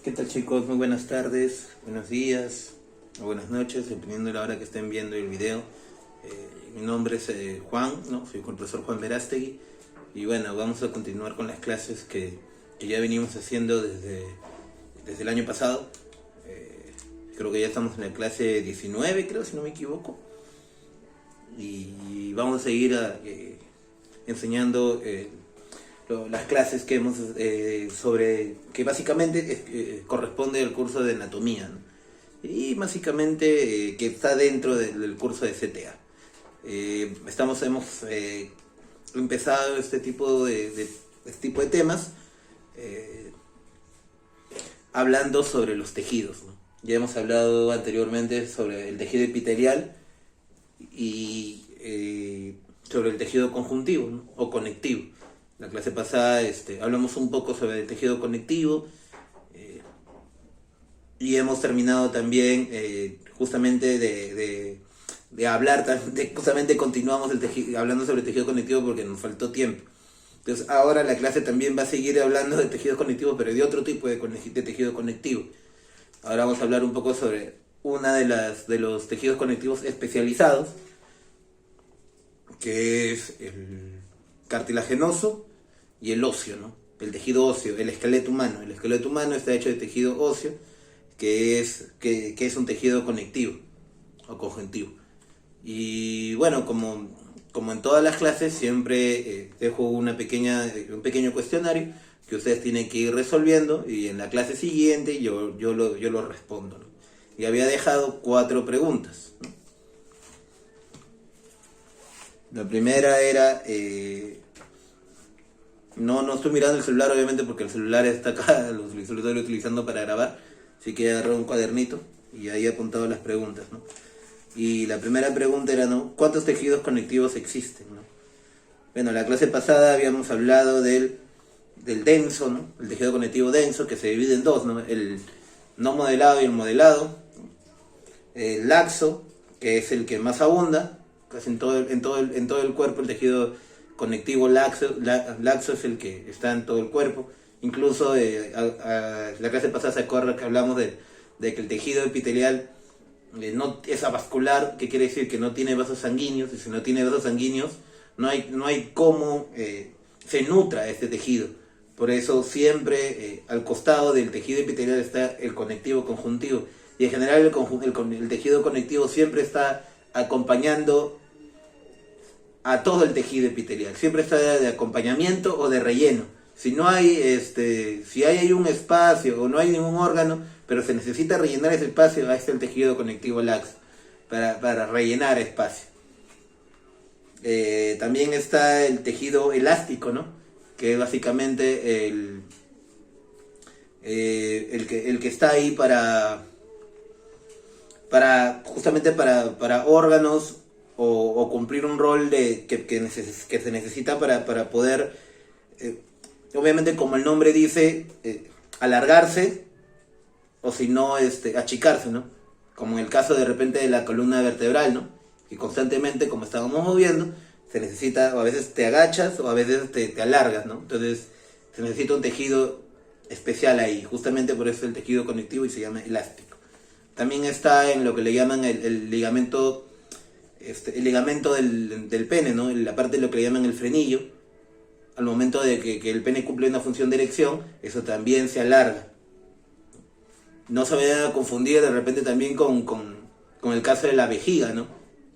¿Qué tal, chicos? Muy buenas tardes, buenos días o buenas noches, dependiendo de la hora que estén viendo el video. Mi nombre es Juan, ¿no? Soy el profesor Juan Verástegui. Y bueno, vamos a continuar con las clases que ya venimos haciendo desde el año pasado. Creo que ya estamos en la clase 19, creo, si no me equivoco. Y vamos a seguir enseñando las clases que hemos sobre que básicamente corresponde al curso de anatomía, ¿no? Y básicamente que está dentro del curso de CTA. Hemos empezado este tipo de temas hablando sobre los tejidos, ¿no? Ya hemos hablado anteriormente sobre el tejido epitelial y sobre el tejido conjuntivo, ¿no? O conectivo. La clase pasada hablamos un poco sobre el tejido conectivo y hemos terminado también justamente de hablar, justamente continuamos hablando sobre el tejido conectivo porque nos faltó tiempo. Entonces ahora la clase también va a seguir hablando de tejido conectivo, pero de otro tipo de tejido conectivo. Ahora vamos a hablar un poco sobre una de los tejidos conectivos especializados, que es el cartilaginoso y el óseo, ¿no? El tejido óseo, el esqueleto humano. El esqueleto humano está hecho de tejido óseo, que es un tejido conectivo o conjuntivo. Y bueno, como en todas las clases, siempre dejo un pequeño cuestionario que ustedes tienen que ir resolviendo, y en la clase siguiente yo lo respondo, ¿no? Y había dejado 4 preguntas, ¿no? La primera era, no estoy mirando el celular obviamente porque el celular está acá, lo estoy utilizando para grabar, así que he agarrado un cuadernito y ahí he apuntado las preguntas, ¿no? Y la primera pregunta era, ¿no? ¿Cuántos tejidos conectivos existen, ¿no? Bueno, la clase pasada habíamos hablado del denso, ¿no? El tejido conectivo denso, que se divide en dos, ¿no? El no modelado y el modelado. El laxo, que es el que más abunda, casi en todo el cuerpo. El tejido conectivo laxo es el que está en todo el cuerpo. Incluso la clase pasada se acuerda que hablamos de que el tejido epitelial no es avascular, que quiere decir que no tiene vasos sanguíneos, y si no tiene vasos sanguíneos no hay cómo se nutra este tejido. Por eso siempre al costado del tejido epitelial está el conectivo conjuntivo, y en general el tejido conectivo siempre está acompañando a todo el tejido epitelial, siempre está de acompañamiento o de relleno. Si no hay, si hay un espacio o no hay ningún órgano, pero se necesita rellenar ese espacio, ahí está el tejido conectivo laxo, para rellenar espacio. También está el tejido elástico, ¿no? Que es básicamente el que está ahí justamente para órganos o cumplir un rol que se necesita para poder, obviamente como el nombre dice, alargarse, o si no, achicarse, ¿no? Como en el caso de repente de la columna vertebral, ¿no? Que constantemente, como estábamos viendo, se necesita, o a veces te agachas o a veces te alargas, ¿no? Entonces se necesita un tejido especial ahí, justamente por eso el tejido conectivo, y se llama elástico. También está en lo que le llaman el ligamento, el ligamento del pene, ¿no? La parte de lo que le llaman el frenillo. Al momento de que el pene cumple una función de erección, eso también se alarga. No se vayan a confundir de repente también con el caso de la vejiga, ¿no?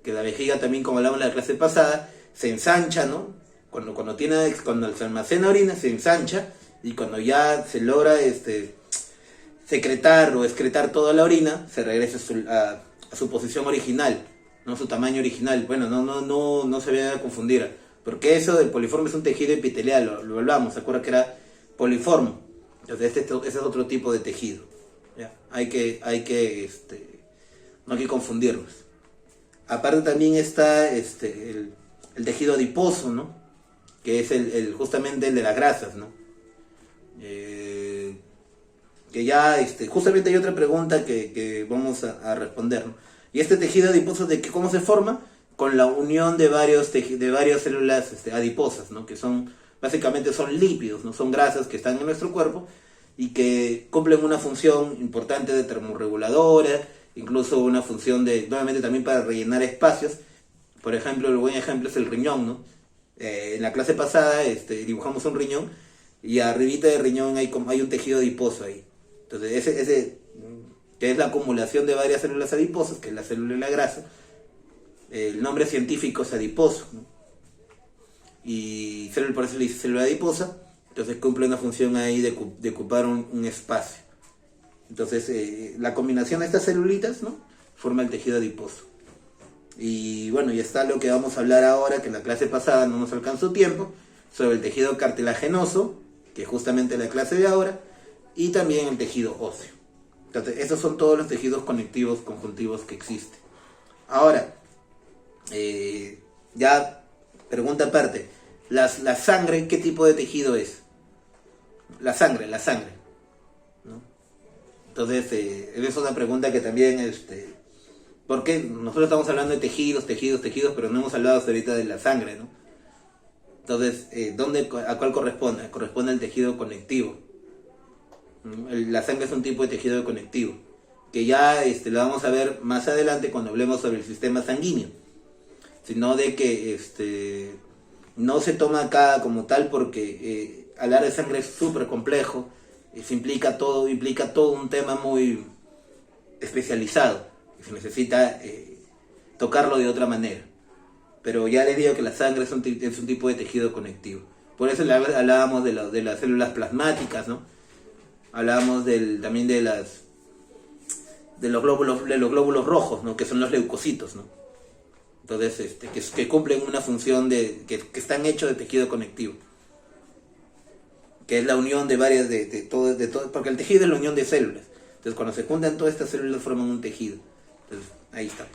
Que la vejiga también, como hablamos en la clase pasada, se ensancha, ¿no? Cuando se almacena orina, se ensancha, y cuando ya se logra secretar o excretar toda la orina, se regresa a su posición original, ¿no? Su tamaño original. Bueno, no se vayan a confundir, porque eso del poliforme es un tejido epitelial, lo hablamos, ¿se acuerdan que era poliforme? Entonces ese es otro tipo de tejido, ¿ya? No hay que confundirlos. Aparte también está el tejido adiposo, ¿no? Que es justamente el de las grasas, ¿no? Que ya justamente hay otra pregunta que vamos a responder, ¿no? Y este tejido adiposo, ¿cómo se forma? con la unión de varias células adiposas, ¿no? Que básicamente son lípidos, ¿no? Son grasas que están en nuestro cuerpo y que cumplen una función importante de termorreguladora, incluso una función nuevamente también para rellenar espacios. Por ejemplo, el buen ejemplo es el riñón, ¿no? En la clase pasada dibujamos un riñón y arribita del riñón hay un tejido adiposo ahí. Entonces, ese que es la acumulación de varias células adiposas, que es la célula de la grasa, el nombre científico es adiposo, ¿no? Y por eso le dice célula adiposa, entonces cumple una función ahí de ocupar un espacio. Entonces, la combinación de estas celulitas, ¿no?, forma el tejido adiposo. Y bueno, ya está lo que vamos a hablar ahora, que en la clase pasada no nos alcanzó tiempo, sobre el tejido cartilaginoso, que es justamente la clase de ahora, y también el tejido óseo. Entonces, esos son todos los tejidos conectivos conjuntivos que existen. Ahora, ya pregunta aparte, la sangre, ¿qué tipo de tejido es? La sangre, ¿no? Entonces, es una pregunta que también, porque nosotros estamos hablando de tejidos, pero no hemos hablado hasta ahorita de la sangre, ¿no? Entonces, ¿a cuál corresponde? Corresponde al tejido conectivo. La sangre es un tipo de tejido conectivo, que ya lo vamos a ver más adelante cuando hablemos sobre el sistema sanguíneo. Sino de que no se toma acá como tal porque hablar de sangre es súper complejo, implica todo un tema muy especializado, y se necesita tocarlo de otra manera. Pero ya les digo que la sangre es un tipo de tejido conectivo. Por eso hablábamos de las células plasmáticas, ¿no? Hablábamos también de los glóbulos rojos, ¿no?, que son los leucocitos, ¿no? Entonces, que cumplen una función que están hechos de tejido conectivo, que es la unión de varias, de todo, porque el tejido es la unión de células. Entonces, cuando se juntan todas estas células forman un tejido. Entonces, ahí está.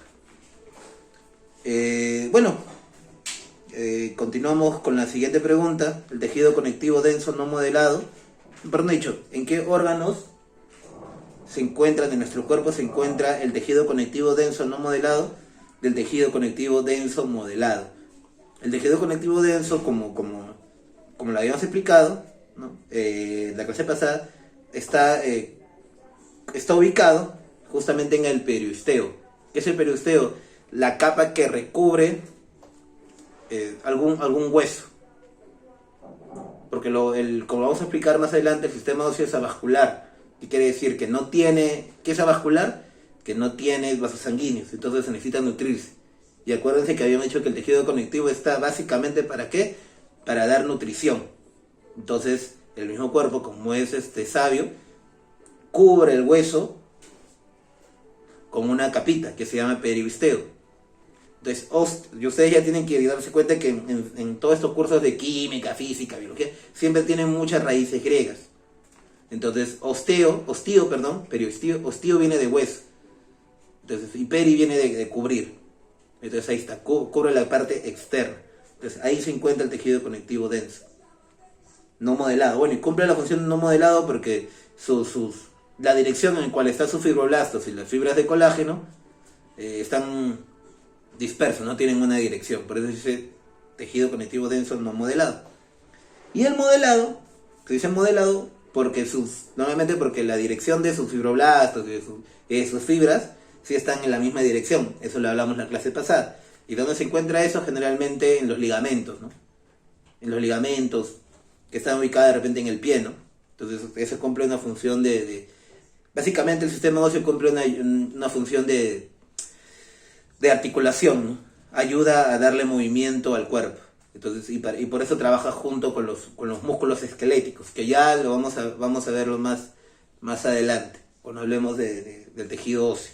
Continuamos con la siguiente pregunta. El tejido conectivo denso no modelado. Perdón, dicho, ¿en qué órganos de nuestro cuerpo se encuentra el tejido conectivo denso no modelado del tejido conectivo denso modelado? El tejido conectivo denso, como lo habíamos explicado, ¿no?, la clase pasada, está ubicado justamente en el periosteo. ¿Qué es el periosteo? La capa que recubre algún hueso. Porque como vamos a explicar más adelante, el sistema óseo es avascular. ¿Qué quiere decir? ¿Qué es avascular? Que no tiene vasos sanguíneos, entonces se necesita nutrirse. Y acuérdense que habíamos dicho que el tejido conectivo está básicamente ¿para qué? Para dar nutrición. Entonces, el mismo cuerpo, como es sabio, cubre el hueso con una capita que se llama periosteo. Entonces, y ustedes ya tienen que darse cuenta que en todos estos cursos de química, física, biología, siempre tienen muchas raíces griegas. Entonces, osteo viene de hueso. Entonces, y peri viene de cubrir. Entonces ahí está, cubre la parte externa. Entonces ahí se encuentra el tejido conectivo denso, no modelado. Bueno, y cumple la función no modelado porque la dirección en la cual están sus fibroblastos y las fibras de colágeno están dispersos, no tienen una dirección. Por eso dice tejido conectivo denso no modelado. Y el modelado, se dice modelado porque porque la dirección de sus fibroblastos y de sus fibras sí están en la misma dirección. Eso lo hablamos en la clase pasada. ¿Y dónde se encuentra eso? Generalmente en los ligamentos, ¿no? En los ligamentos que están ubicados de repente en el pie, ¿no? Entonces eso cumple una función básicamente el sistema óseo cumple una función de articulación, ¿no? Ayuda a darle movimiento al cuerpo. Entonces, y por eso trabaja junto con los músculos esqueléticos, que ya lo vamos a verlo más adelante, cuando hablemos del tejido óseo.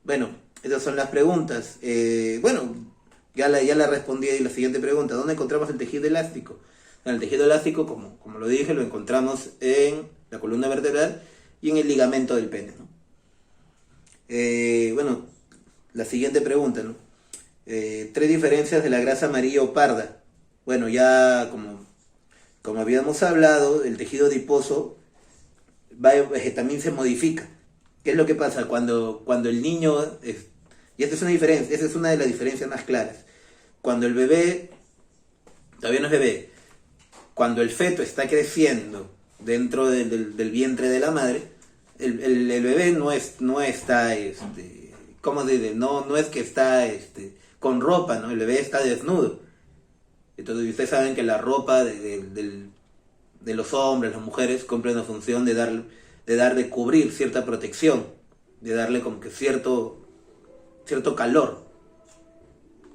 Bueno, esas son las preguntas. Ya la respondí a la siguiente pregunta. ¿Dónde encontramos el tejido elástico? El tejido elástico, como lo dije, lo encontramos en la columna vertebral y en el ligamento del pene, ¿no? La siguiente pregunta, ¿no? 3 diferencias de la grasa amarilla o parda. Bueno, ya como habíamos hablado, el tejido adiposo también se modifica. ¿Qué es lo que pasa? Cuando el niño Y esta es una diferencia, esa es una de las diferencias más claras. Cuando el bebé, todavía no es bebé, cuando el feto está creciendo dentro del vientre de la madre, el bebé no está, ¿cómo se dice? No es que está con ropa, ¿no? El bebé está desnudo. Entonces ustedes saben que la ropa de los hombres, las mujeres, cumple una función de cubrir cierta protección, de darle como que cierto calor.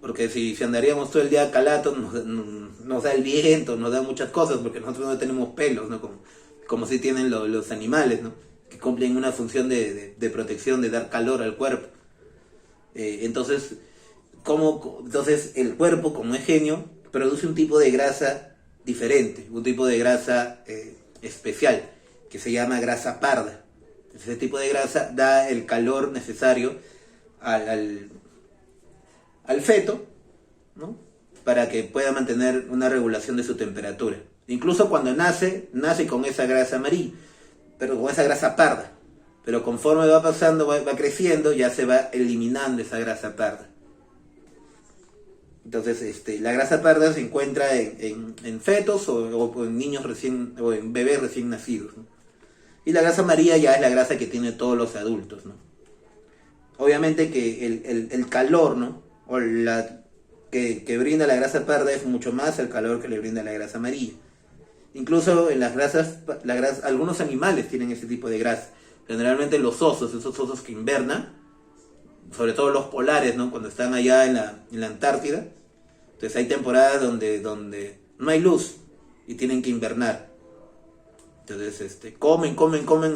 Porque si andaríamos todo el día calatos, nos da el viento, nos da muchas cosas, porque nosotros no tenemos pelos, ¿no? Como si tienen los animales, ¿no? Que cumplen una función de protección, de dar calor al cuerpo. Entonces el cuerpo, como es genio, produce un tipo de grasa diferente, un tipo de grasa especial, que se llama grasa parda. Ese tipo de grasa da el calor necesario al feto, ¿no? Para que pueda mantener una regulación de su temperatura. Incluso cuando nace con esa grasa amarilla, pero con esa grasa parda. Pero conforme va pasando, va creciendo, ya se va eliminando esa grasa parda. Entonces, la grasa parda se encuentra en fetos o en niños o en bebés recién nacidos, ¿no? Y la grasa amarilla ya es la grasa que tienen todos los adultos, ¿no? Obviamente que el calor, ¿no? O que brinda la grasa parda es mucho más el calor que le brinda la grasa amarilla. Incluso en las grasas, algunos animales tienen ese tipo de grasa. Generalmente los osos, esos osos que invernan, sobre todo los polares, ¿no? Cuando están allá en la Antártida, entonces hay temporadas donde no hay luz y tienen que invernar. Entonces comen,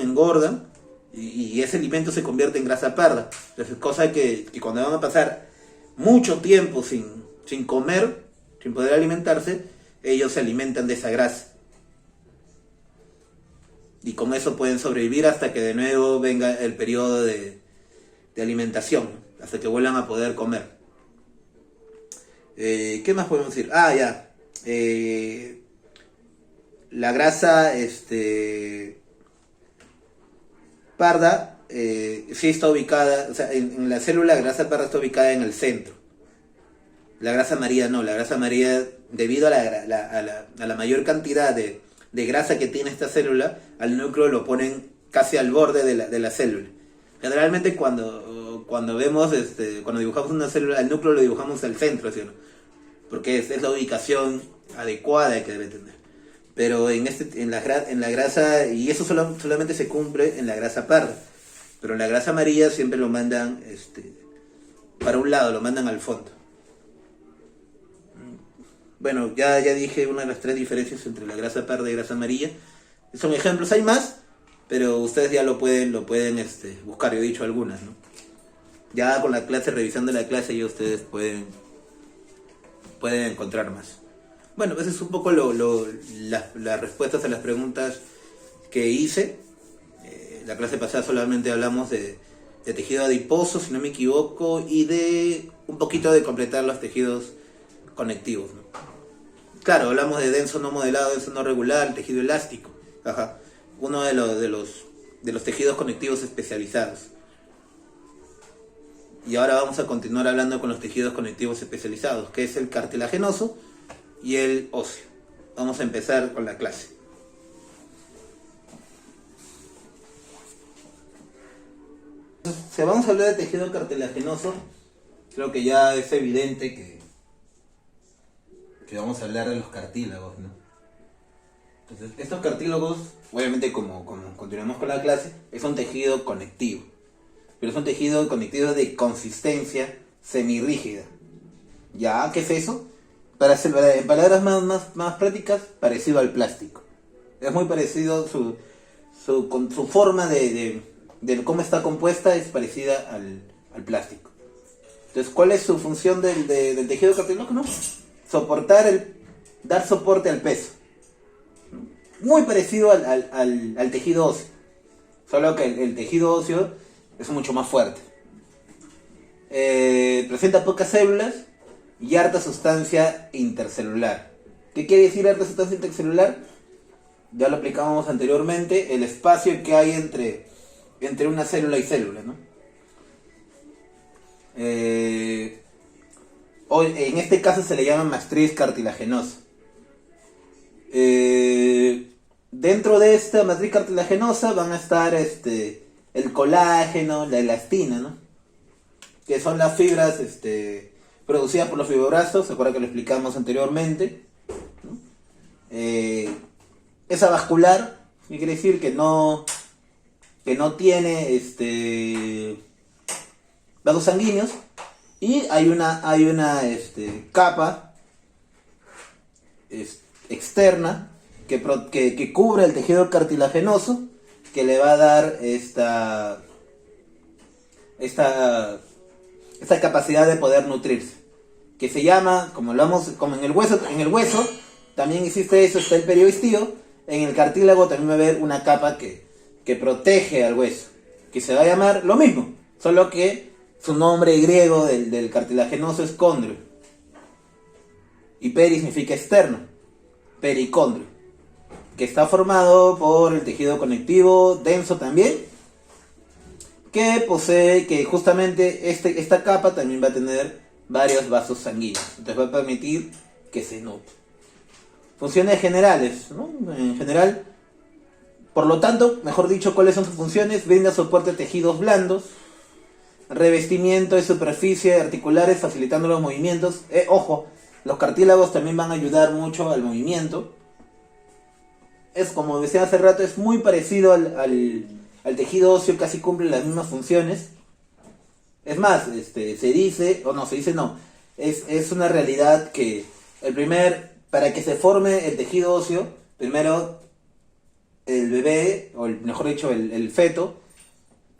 engordan y ese alimento se convierte en grasa parda. Entonces cosa que cuando van a pasar mucho tiempo sin comer, sin poder alimentarse, ellos se alimentan de esa grasa. Y con eso pueden sobrevivir hasta que de nuevo venga el periodo de alimentación, ¿no? Hasta que vuelvan a poder comer. ¿Qué más podemos decir? Ya. La grasa parda sí está ubicada, o sea, en la célula la grasa parda está ubicada en el centro. La grasa amarilla no, la grasa amarilla, debido a la mayor cantidad de grasa que tiene esta célula, al núcleo lo ponen casi al borde de la célula. Generalmente cuando vemos, cuando dibujamos una célula, el núcleo lo dibujamos al centro, ¿sí o no? Porque es la ubicación adecuada que debe tener. Pero en la grasa, y eso solamente se cumple en la grasa parda, pero en la grasa amarilla siempre lo mandan para un lado, lo mandan al fondo. Bueno, ya dije una de las tres diferencias entre la grasa parda y grasa amarilla. Son ejemplos, hay más, pero ustedes ya lo pueden buscar. Yo he dicho algunas, ¿no? Ya con la clase, revisando la clase, ya ustedes pueden encontrar más. Bueno, ese es un poco las respuestas a las preguntas que hice. La clase pasada solamente hablamos de tejido adiposo, si no me equivoco, y de un poquito de completar los tejidos conectivos, ¿no? Claro, hablamos de denso no modelado, denso no regular, tejido elástico. Ajá. Uno de los tejidos conectivos especializados. Y ahora vamos a continuar hablando con los tejidos conectivos especializados, que es el cartilaginoso y el óseo. Vamos a empezar con la clase. Si vamos a hablar de tejido cartilaginoso, creo que ya es evidente que vamos a hablar de los cartílagos, ¿no? Entonces, estos cartílagos, obviamente como continuamos con la clase, es un tejido conectivo. Pero es un tejido conectivo de consistencia semirrígida. ¿Ya? ¿Qué es eso? En palabras más prácticas, parecido al plástico. Es muy parecido, su forma de cómo está compuesta es parecida al plástico. Entonces, ¿cuál es su función del tejido cartilaginoso? Dar soporte al peso. Muy parecido al tejido óseo. Solo que el tejido óseo es mucho más fuerte. Presenta pocas células y harta sustancia intercelular. ¿Qué quiere decir harta sustancia intercelular? Ya lo aplicábamos anteriormente, el espacio que hay entre una célula y célula, ¿no? En este caso se le llama matriz cartilaginosa. Dentro de esta matriz cartilaginosa van a estar el colágeno, la elastina, ¿no? Que son las fibras producidas por los fibroblastos, ¿se acuerdan que lo explicamos anteriormente? ¿No? Esa vascular, ¿qué quiere decir? Que no tiene vasos sanguíneos, y hay una capa externa que cubre el tejido cartilaginoso, que le va a dar esta capacidad de poder nutrirse, que se llama, como en el hueso también existe eso, está el perioistio. En el cartílago también va a haber una capa que protege al hueso, que se va a llamar lo mismo, solo que su nombre griego del cartilaginoso es condrio, y peri significa externo, pericondrio, que está formado por el tejido conectivo denso también, que posee, que justamente esta capa también va a tener varios vasos sanguíneos, entonces va a permitir que se nutre. Funciones generales, ¿no? En general, por lo tanto, mejor dicho, ¿cuáles son sus funciones? Brinda soporte a tejidos blandos, revestimiento de superficie articulares facilitando los movimientos. Ojo, los cartílagos también van a ayudar mucho al movimiento. Es, como decía hace rato, es muy parecido al tejido óseo, casi cumple las mismas funciones. Es más, es una realidad que para que se forme el tejido óseo, primero el bebé, o mejor dicho, el feto,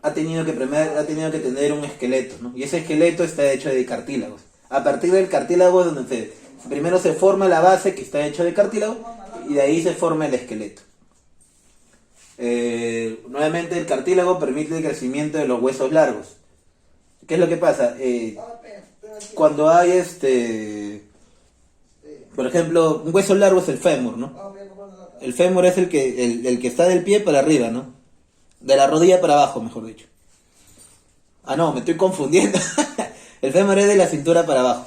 ha tenido que tener un esqueleto, ¿no? Y ese esqueleto está hecho de cartílagos. A partir del cartílago es donde primero se forma la base, que está hecho de cartílago, y de ahí se forma el esqueleto. Nuevamente, el cartílago permite el crecimiento de los huesos largos. ¿Qué es lo que pasa? Cuando hay por ejemplo, un hueso largo es el fémur, ¿no? El fémur es el que está del pie para arriba, ¿no? De la rodilla para abajo, mejor dicho. Ah, no, me estoy confundiendo. El fémur es de la cintura para abajo.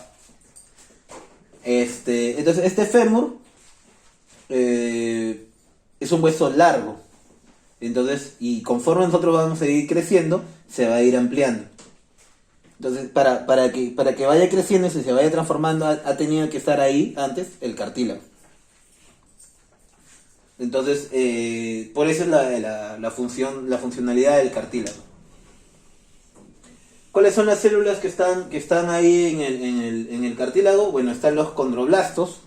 Entonces, este fémur es un hueso largo. Entonces, y conforme nosotros vamos a ir creciendo, se va a ir ampliando. Entonces, para que vaya creciendo y se vaya transformando, ha tenido que estar ahí antes el cartílago. Entonces, por eso es la funcionalidad del cartílago. ¿Cuáles son las células que están ahí en el cartílago? Bueno, están los condroblastos,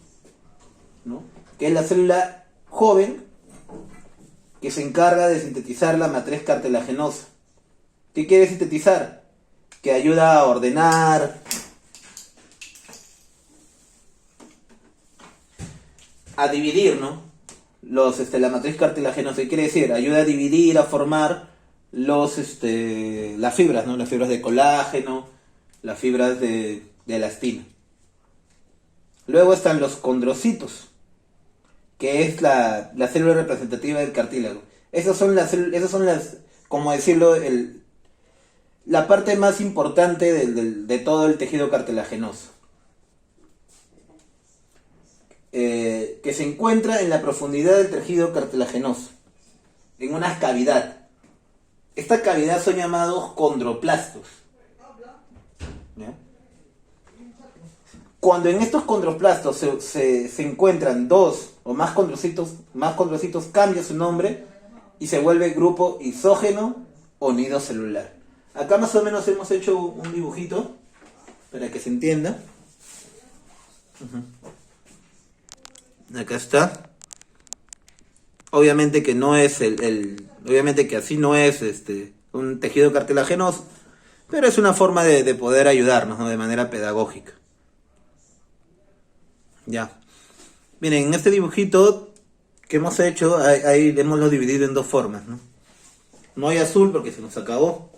¿no? Que es la célula joven que se encarga de sintetizar la matriz cartilaginosa. ¿Qué quiere sintetizar? Que ayuda a ordenar, a dividir, ¿no? La matriz cartilaginosa. ¿Qué quiere decir? Ayuda a dividir, a formar las fibras, ¿no? Las fibras de colágeno, las fibras de elastina. Luego están los condrocitos, que es la célula representativa del cartílago. Esas son las, como decirlo, la parte más importante de todo el tejido cartilaginoso. Que se encuentra en la profundidad del tejido cartilaginoso, en una cavidad. Esta cavidad son llamados condroplastos. ¿Ya? Cuando en estos condroplastos se encuentran dos o más condrocitos, cambia su nombre y se vuelve grupo isógeno o nido celular. Acá más o menos hemos hecho un dibujito para que se entienda. Acá está. Obviamente que no es obviamente que así no es un tejido cartilaginoso, pero es una forma de poder ayudarnos, ¿no? De manera pedagógica. Ya. Miren, en este dibujito que hemos hecho, ahí hemos lo dividido en dos formas, ¿no? No hay azul porque se nos acabó,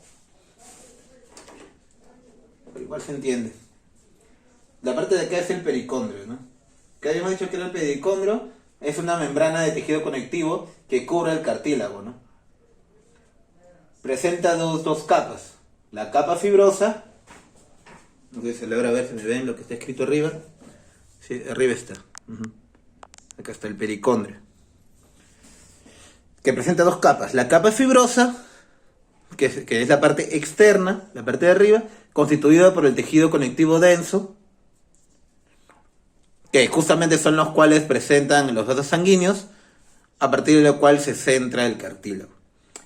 pero igual se entiende. La parte de acá es el pericondrio, ¿no? Que habíamos dicho que era el pericondrio, es una membrana de tejido conectivo que cubre el cartílago, ¿no? Presenta dos capas, la capa fibrosa No sé si se logra ver, si me ven lo que está escrito arriba. Sí, arriba está. Ujú. Acá está el pericondrio. Que presenta dos capas. La capa fibrosa, que es la parte externa, la parte de arriba, constituida por el tejido conectivo denso, que justamente son los cuales presentan los vasos sanguíneos, a partir de lo cual se centra el cartílago.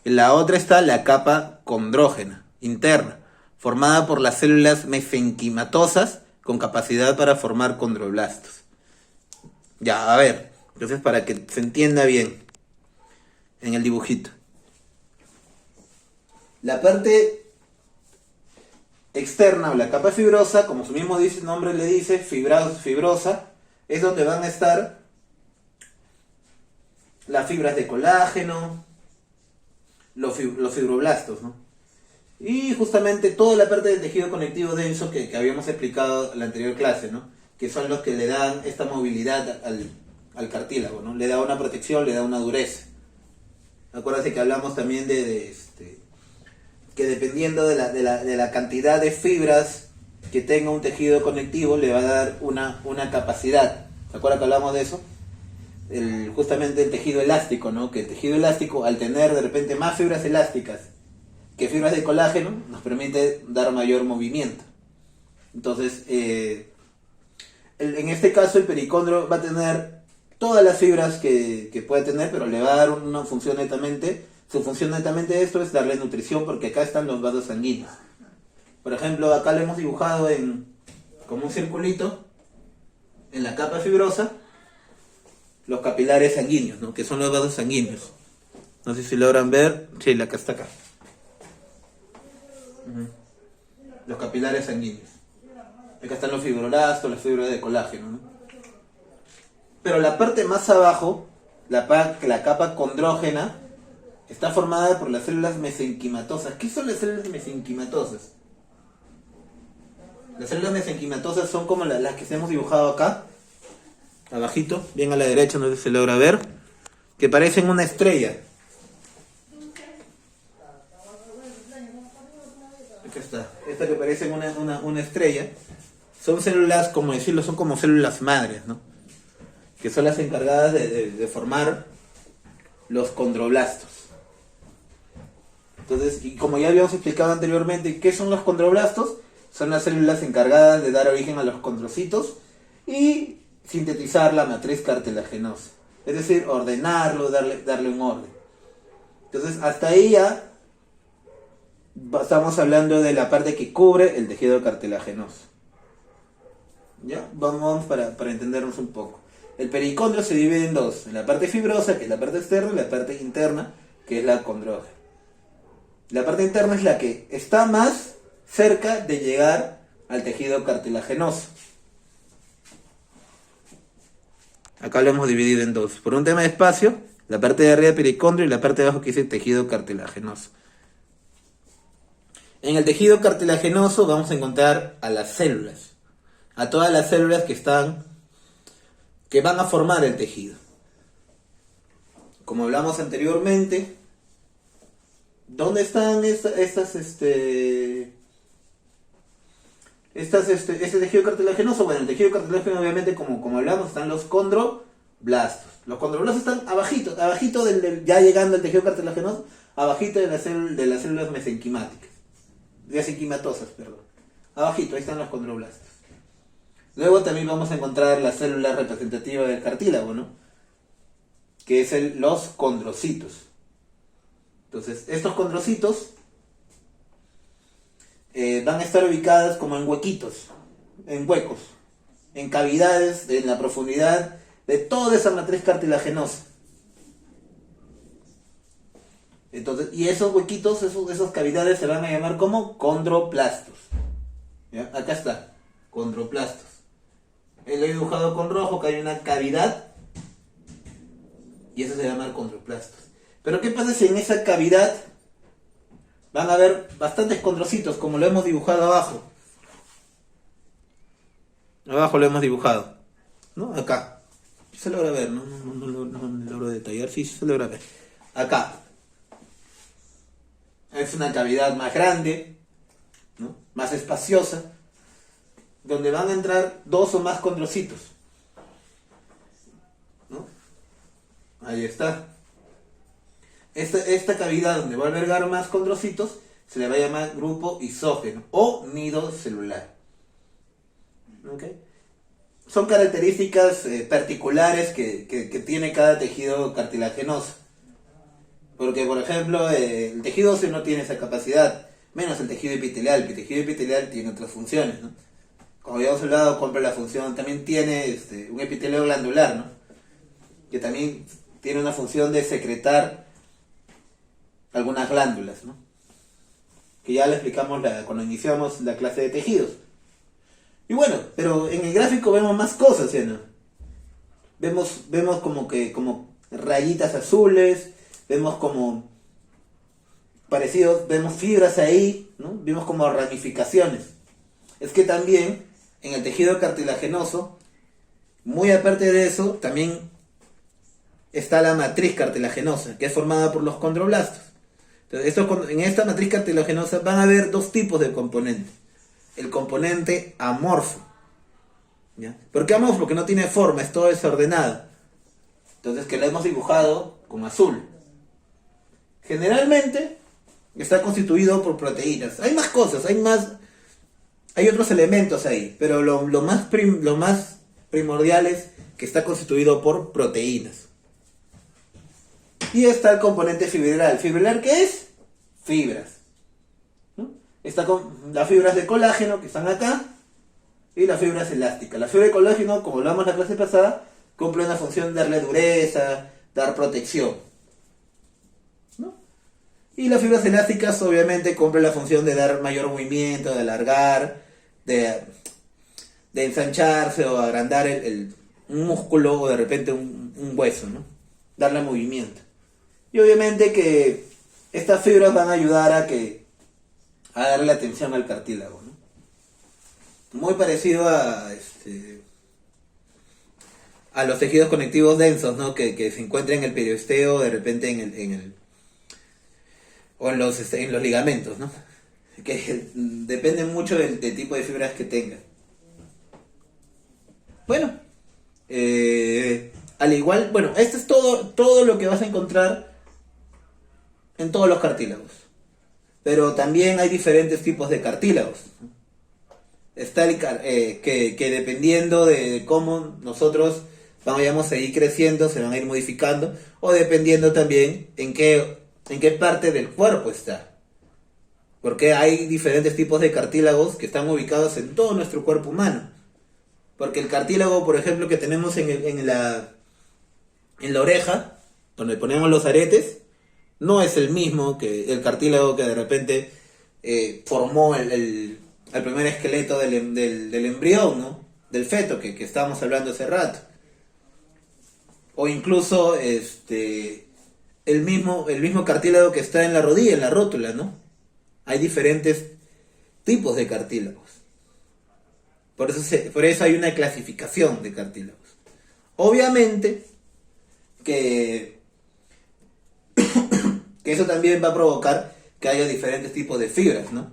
En la otra está la capa condrógena, interna, formada por las células mesenquimatosas con capacidad para formar condroblastos. Ya, a ver, entonces para que se entienda bien en el dibujito. La parte externa o la capa fibrosa, como su mismo nombre le dice, fibrosa, es donde van a estar las fibras de colágeno, los fibroblastos, ¿no? Y justamente toda la parte del tejido conectivo denso que habíamos explicado en la anterior clase, ¿no? Que son los que le dan esta movilidad al cartílago, ¿no? Le da una protección, le da una dureza. Acuérdense que hablamos también que dependiendo de la cantidad de fibras que tenga un tejido conectivo, le va a dar una capacidad. ¿Se acuerdan que hablamos de eso? Justamente el tejido elástico, ¿no? Que el tejido elástico, al tener de repente más fibras elásticas que fibras de colágeno, nos permite dar mayor movimiento. Entonces, en este caso el pericondrio va a tener todas las fibras que puede tener, pero le va a dar una función netamente. Su función netamente de esto es darle nutrición, porque acá están los vasos sanguíneos. Por ejemplo, acá lo hemos dibujado como un circulito en la capa fibrosa, los capilares sanguíneos, ¿no? Que son los vasos sanguíneos. No sé si logran ver. Sí, la que está acá. Los capilares sanguíneos. Acá están los fibroblastos, las fibras de colágeno, ¿no? Pero la parte más abajo, la capa condrógena, está formada por las células mesenquimatosas. ¿Qué son las células mesenquimatosas? Las células mesenquimatosas son como las que hemos dibujado acá, abajito, bien a la derecha, no sé si se logra ver, que parecen una estrella. Acá está, esta que parece una estrella, son células, como decirlo, son como células madres, ¿no? Que son las encargadas de formar los condroblastos. Entonces, y como ya habíamos explicado anteriormente, ¿qué son los condroblastos? Son las células encargadas de dar origen a los condrocitos y sintetizar la matriz cartilaginosa. Es decir, ordenarlo, darle un orden. Entonces, hasta ahí ya estamos hablando de la parte que cubre el tejido cartilaginoso. ¿Ya? Vamos para entendernos un poco. El pericondrio se divide en dos. En la parte fibrosa, que es la parte externa, y la parte interna, que es la condrógena. La parte interna es la que está más cerca de llegar al tejido cartilaginoso. Acá lo hemos dividido en dos. Por un tema de espacio, la parte de arriba del pericondrio y la parte de abajo que dice tejido cartilaginoso. En el tejido cartilaginoso vamos a encontrar a las células. A todas las células que van a formar el tejido. Como hablamos anteriormente, ¿dónde están este tejido cartilaginoso? Bueno, el tejido cartilaginoso, obviamente, como hablamos, están los condroblastos. Los condroblastos están abajito ya llegando al tejido cartilaginoso, abajito de las células mesenquimatosas, perdón. Abajito, ahí están los condroblastos. Luego también vamos a encontrar las células representativas del cartílago, ¿no? Que es los condrocitos. Entonces, estos condrocitos van a estar ubicadas como en huequitos, en huecos, en cavidades en la profundidad de toda esa matriz cartilaginosa. Entonces, y esos huequitos, esas cavidades se van a llamar como condroplastos. ¿Ya? Acá está, condroplastos. Lo he dibujado con rojo, que hay una cavidad, y eso se llama condroplastos. Pero ¿qué pasa si en esa cavidad van a haber bastantes condrocitos, como lo hemos dibujado abajo? Abajo lo hemos dibujado, ¿no? Acá. Se logra ver, no logro detallar, sí se logra ver. Acá. Es una cavidad más grande, ¿no? Más espaciosa. donde van a entrar dos o más condrocitos, ¿no? Ahí está. Esta cavidad donde va a albergar más condrocitos se le va a llamar grupo isógeno o nido celular. ¿Ok? Son características particulares que tiene cada tejido cartilaginoso. Porque, por ejemplo, el tejido óseo no tiene esa capacidad, menos el tejido epitelial. El tejido epitelial tiene otras funciones, ¿no? Como habíamos hablado, cumple la función, también tiene un epitelio glandular, ¿no? Que también tiene una función de secretar algunas glándulas, ¿no? Que ya lo explicamos cuando iniciamos la clase de tejidos. Y bueno, pero en el gráfico vemos más cosas, ¿sí, no? Vemos como rayitas azules, vemos como parecidos, vemos fibras ahí, ¿no? Vemos como ramificaciones. Es que también en el tejido cartilaginoso, muy aparte de eso, también está la matriz cartilaginosa, que es formada por los condroblastos. Entonces, en esta matriz cartilaginosa van a haber dos tipos de componentes. El componente amorfo, ¿ya? ¿Por qué amorfo? Porque no tiene forma, es todo desordenado. Entonces, que lo hemos dibujado con azul. Generalmente está constituido por proteínas. Hay más cosas, hay otros elementos ahí, pero lo más primordial es que está constituido por proteínas. Y está el componente fibrilar. ¿Fibrilar qué es? Fibras. Está con las fibras de colágeno que están acá y las fibras elásticas. La fibra de colágeno, como hablamos en la clase pasada, cumple una función de darle dureza, dar protección, ¿no? Y las fibras elásticas obviamente cumplen la función de dar mayor movimiento, de alargar, de ensancharse o agrandar un músculo o de repente un hueso, ¿no? Darle movimiento. Y obviamente que estas fibras van a ayudar a darle atención al cartílago, ¿no? Muy parecido a los tejidos conectivos densos, ¿no? Que se encuentran en el periosteo, de repente en los ligamentos, ¿no? Que dependen mucho del tipo de fibras que tengan. Bueno, al igual, bueno, esto es todo lo que vas a encontrar en todos los cartílagos. Pero también hay diferentes tipos de cartílagos. Está que dependiendo de cómo nosotros vayamos a ir creciendo, se van a ir modificando, o dependiendo también en qué parte del cuerpo está. Porque hay diferentes tipos de cartílagos que están ubicados en todo nuestro cuerpo humano. Porque el cartílago, por ejemplo, que tenemos en la oreja, donde ponemos los aretes, no es el mismo que el cartílago que de repente formó el primer esqueleto del embrión, ¿no? Del feto que estábamos hablando hace rato. O incluso el mismo cartílago que está en la rodilla, en la rótula, ¿no? Hay diferentes tipos de cartílagos. Por eso hay una clasificación de cartílagos. Obviamente que eso también va a provocar que haya diferentes tipos de fibras, ¿no?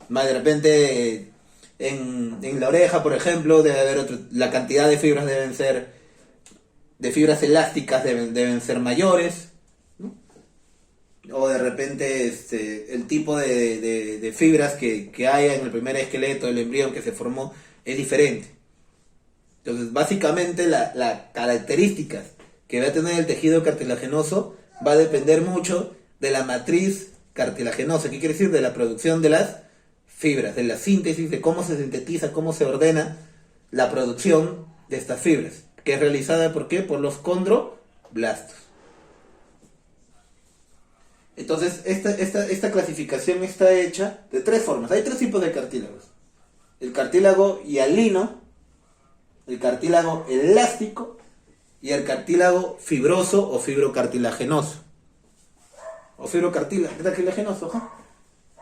Más de repente en la oreja, por ejemplo, debe haber la cantidad de fibras de fibras elásticas deben ser mayores, ¿no? O de repente el tipo de fibras que haya en el primer esqueleto del embrión que se formó es diferente. Entonces, básicamente las características que va a tener el tejido cartilaginoso va a depender mucho de la matriz cartilaginosa. ¿Qué quiere decir? De la producción de las fibras, de la síntesis, de cómo se sintetiza, cómo se ordena la producción de estas fibras, que es realizada ¿por qué? Por los condroblastos. Entonces, esta clasificación está hecha de tres formas. Hay tres tipos de cartílagos: el cartílago hialino, el cartílago elástico y el cartílago fibroso o fibrocartilaginoso. O fibrocartilaginoso, ¿ja?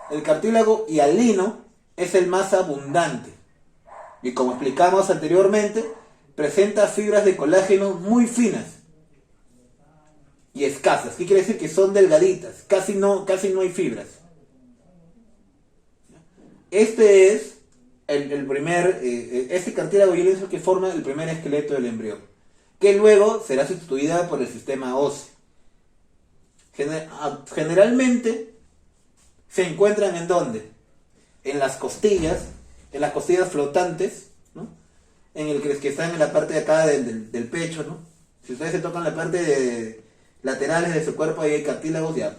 El cartílago hialino es el más abundante y, como explicamos anteriormente, presenta fibras de colágeno muy finas y escasas. ¿Qué quiere decir? Que son delgaditas, casi no hay fibras. Este es este cartílago hieloide es el que forma el primer esqueleto del embrión, que luego será sustituida por el sistema óseo. Generalmente se encuentran ¿en dónde? En las costillas flotantes, ¿no? Que están en la parte de acá del pecho, ¿no? Si ustedes se tocan la parte laterales de su cuerpo, ahí hay cartílagos, ya.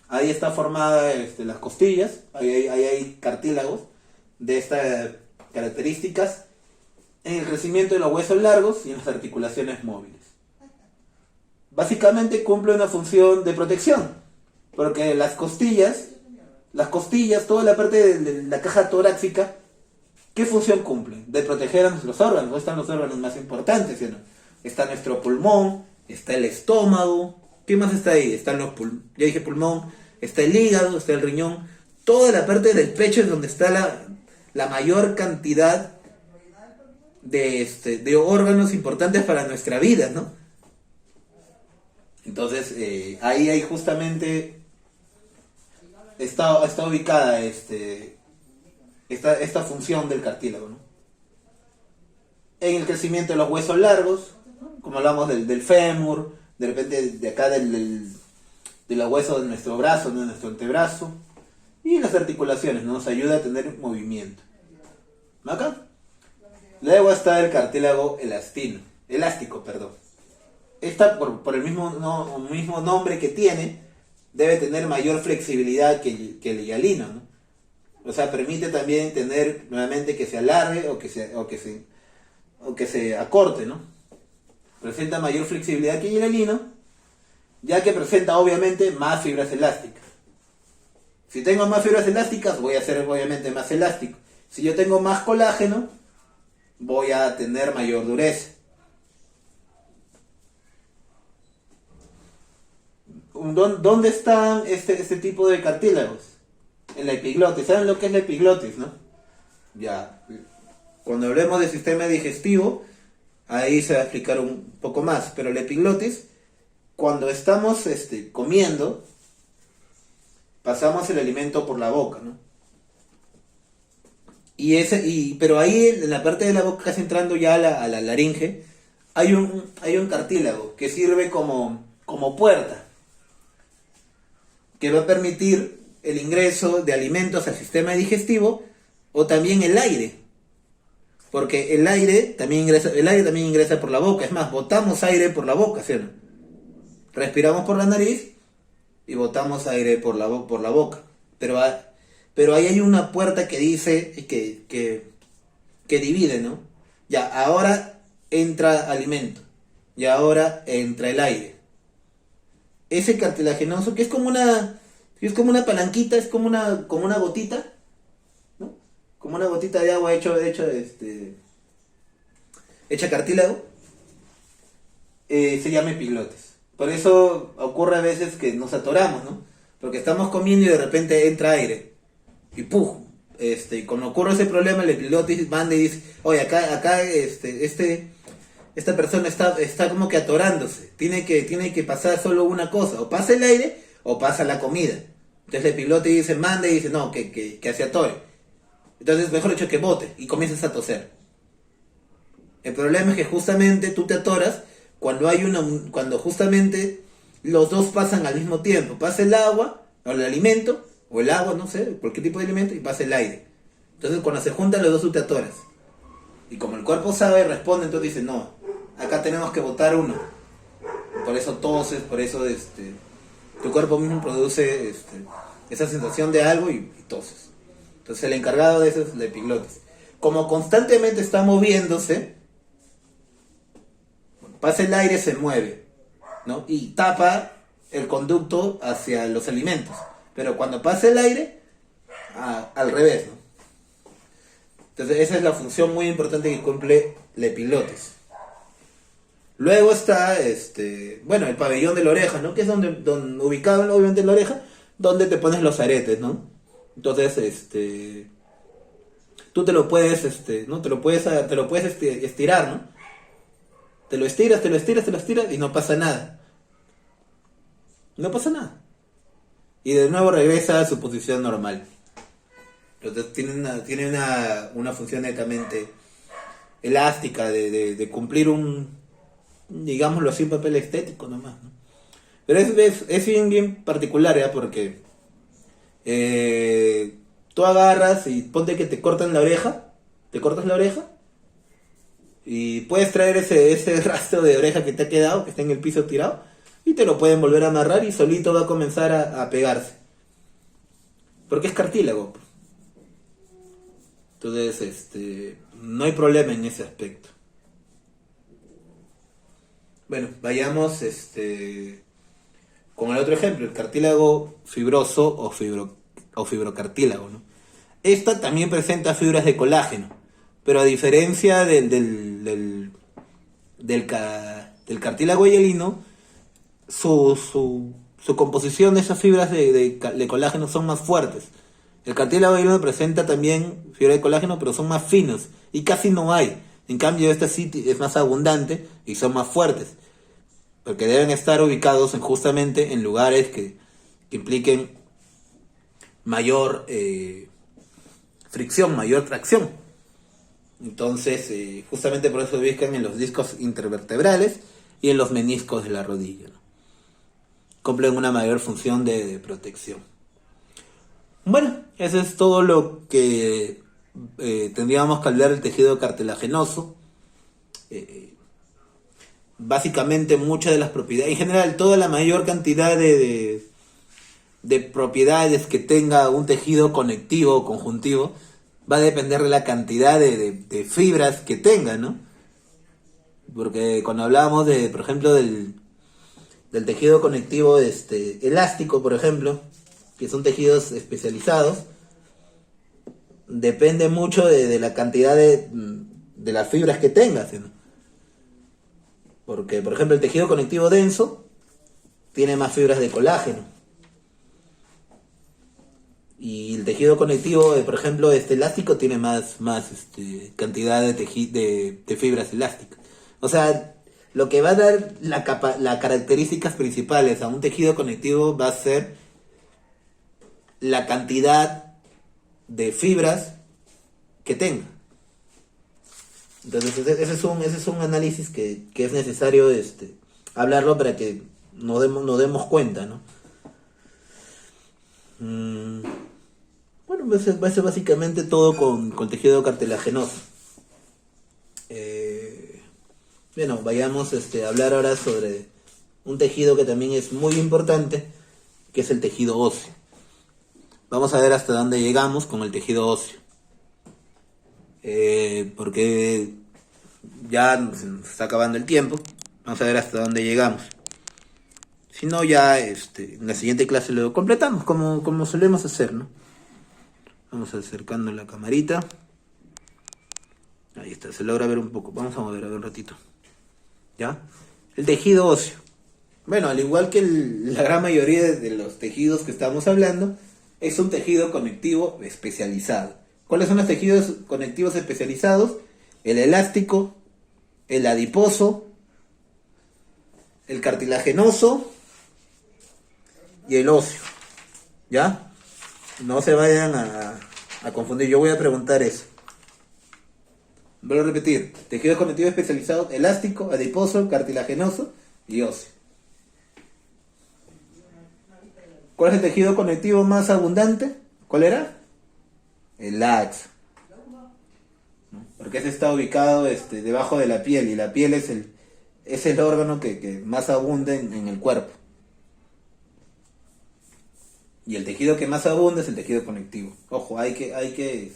Ahí está formada las costillas, ahí hay cartílagos de estas características en el crecimiento de los huesos largos y en las articulaciones móviles. Básicamente cumple una función de protección, porque las costillas, toda la parte de la caja torácica, ¿qué función cumplen? De proteger a nuestros órganos. ¿Dónde están los órganos más importantes? ¿Sí o no? Está nuestro pulmón, está el estómago, ¿qué más está ahí? Están ya dije pulmón, está el hígado, está el riñón, toda la parte del pecho es donde está la mayor cantidad de órganos importantes para nuestra vida, ¿no? Entonces, ahí hay justamente, está ubicada esta función del cartílago, ¿no? En el crecimiento de los huesos largos, ¿no? Como hablamos del fémur, de repente de acá de los huesos de nuestro brazo, ¿no? De nuestro antebrazo, y las articulaciones, ¿no? Nos ayuda a tener movimiento. ¿Acá? Luego está el cartílago elástico. Esta, por el mismo nombre que tiene, debe tener mayor flexibilidad que el hialino, ¿no? O sea, permite también tener nuevamente que se alargue o que se acorte, ¿no? Presenta mayor flexibilidad que el hialino, ya que presenta obviamente más fibras elásticas. Si tengo más fibras elásticas, voy a ser obviamente más elástico. Si yo tengo más colágeno, voy a tener mayor dureza. ¿Dónde están este tipo de cartílagos? En la epiglotis. ¿Saben lo que es la epiglotis, no? Ya. Cuando hablemos del sistema digestivo, ahí se va a explicar un poco más. Pero la epiglotis, cuando estamos comiendo, pasamos el alimento por la boca, ¿no? Pero ahí en la parte de la boca, casi entrando ya a la laringe, hay un cartílago que sirve como puerta, que va a permitir el ingreso de alimentos al sistema digestivo, o también el aire, porque el aire también ingresa por la boca. Es más, botamos aire por la boca, ¿sí o no? Respiramos por la nariz y botamos aire por la boca, pero ahí hay una puerta que dice que divide, ¿no? Ya, ahora entra alimento y ahora entra el aire. Ese cartilaginoso, que es como una palanquita, es como una gotita, ¿no? Como una gotita de agua hecha cartílago, se llama epiglotis. Por eso ocurre a veces que nos atoramos, ¿no? Porque estamos comiendo y de repente entra aire y ¡puf! Y cuando ocurre ese problema, el epiglotis manda y dice: oye, acá esta persona está como que atorándose, tiene que pasar solo una cosa, o pasa el aire o pasa la comida. Entonces el epiglotis manda y dice: no, que se atore. Entonces mejor dicho que bote y comienzas a toser. El problema es que justamente tú te atoras cuando justamente los dos pasan al mismo tiempo. Pasa el agua, o el alimento, o el agua, no sé, cualquier tipo de alimento, y pasa el aire. Entonces cuando se juntan los dos, tú te atoras. Y como el cuerpo sabe, responde, entonces dice: no, acá tenemos que botar uno. Por eso toses, por eso tu cuerpo mismo produce esa sensación de algo y toses. Entonces el encargado de eso es la epiglotis. Como constantemente está moviéndose, pasa el aire, se mueve, ¿no? Y tapa el conducto hacia los alimentos. Pero cuando pasa el aire, al revés, ¿no? Entonces esa es la función muy importante que cumple la epiglotis. Luego está el pabellón de la oreja, ¿no? Que es donde ubicado obviamente en la oreja, donde te pones los aretes, ¿no? Entonces, tú te lo puedes, ¿no? Te lo puedes estirar, ¿no? Te lo estiras y no pasa nada. No pasa nada. Y de nuevo regresa a su posición normal. Entonces tiene una función netamente elástica de cumplir digámoslo así, un papel estético nomás, ¿no? Pero es bien particular, ¿ya? Porque tú agarras y ponte que te cortas la oreja y puedes traer ese rastro de oreja que te ha quedado, que está en el piso tirado, y te lo pueden volver a amarrar y solito va a comenzar a pegarse. Porque es cartílago. Entonces, no hay problema en ese aspecto. Bueno, vayamos con el otro ejemplo, el cartílago fibroso o fibrocartílago, ¿no? Esta también presenta fibras de colágeno, pero a diferencia del cartílago hialino, su composición de esas fibras de colágeno son más fuertes. El cartílago hialino presenta también fibras de colágeno, pero son más finos y casi no hay. En cambio, esta sí es más abundante y son más fuertes, porque deben estar ubicados justamente en lugares que impliquen mayor fricción, mayor tracción. Entonces, justamente por eso se ubican en los discos intervertebrales y en los meniscos de la rodilla, ¿no? Cumplen una mayor función de protección. Bueno, eso es todo lo que tendríamos que hablar del tejido cartilaginoso. Básicamente muchas de las propiedades, en general toda la mayor cantidad de propiedades que tenga un tejido conectivo o conjuntivo va a depender de la cantidad de fibras que tenga, ¿no? Porque cuando hablábamos por ejemplo, del tejido conectivo elástico, por ejemplo, que son tejidos especializados, depende mucho de la cantidad de las fibras que tengas, ¿no? Porque, por ejemplo, el tejido conectivo denso tiene más fibras de colágeno. Y el tejido conectivo, por ejemplo, elástico tiene más cantidad de fibras elásticas. O sea, lo que va a dar las características principales a un tejido conectivo va a ser la cantidad de fibras que tenga. Entonces ese es un análisis que es necesario hablarlo para que nos demos cuenta, ¿no? Bueno, va a ser básicamente todo con tejido cartilaginoso. Bueno, vayamos a hablar ahora sobre un tejido que también es muy importante, que es el tejido óseo. Vamos a ver hasta dónde llegamos con el tejido óseo. Porque ya se nos está acabando el tiempo. Vamos a ver hasta dónde llegamos. Si no, ya en la siguiente clase lo completamos, como solemos hacer, ¿no? Vamos acercando la camarita. Ahí está, se logra ver un poco. Vamos a mover a ver un ratito. ¿Ya? El tejido óseo. Bueno, al igual que la gran mayoría de los tejidos que estamos hablando, es un tejido conectivo especializado. ¿Cuáles son los tejidos conectivos especializados? El elástico, el adiposo, el cartilaginoso y el óseo. ¿Ya? No se vayan a confundir, yo voy a preguntar eso. Vuelvo a repetir, tejido conectivo especializado, elástico, adiposo, cartilaginoso y óseo. ¿Cuál es el tejido conectivo más abundante? ¿Cuál era? El laxo. ¿No? Porque ese está ubicado debajo de la piel, y la piel es el órgano que más abunda en el cuerpo. Y el tejido que más abunda es el tejido conectivo. Ojo, hay que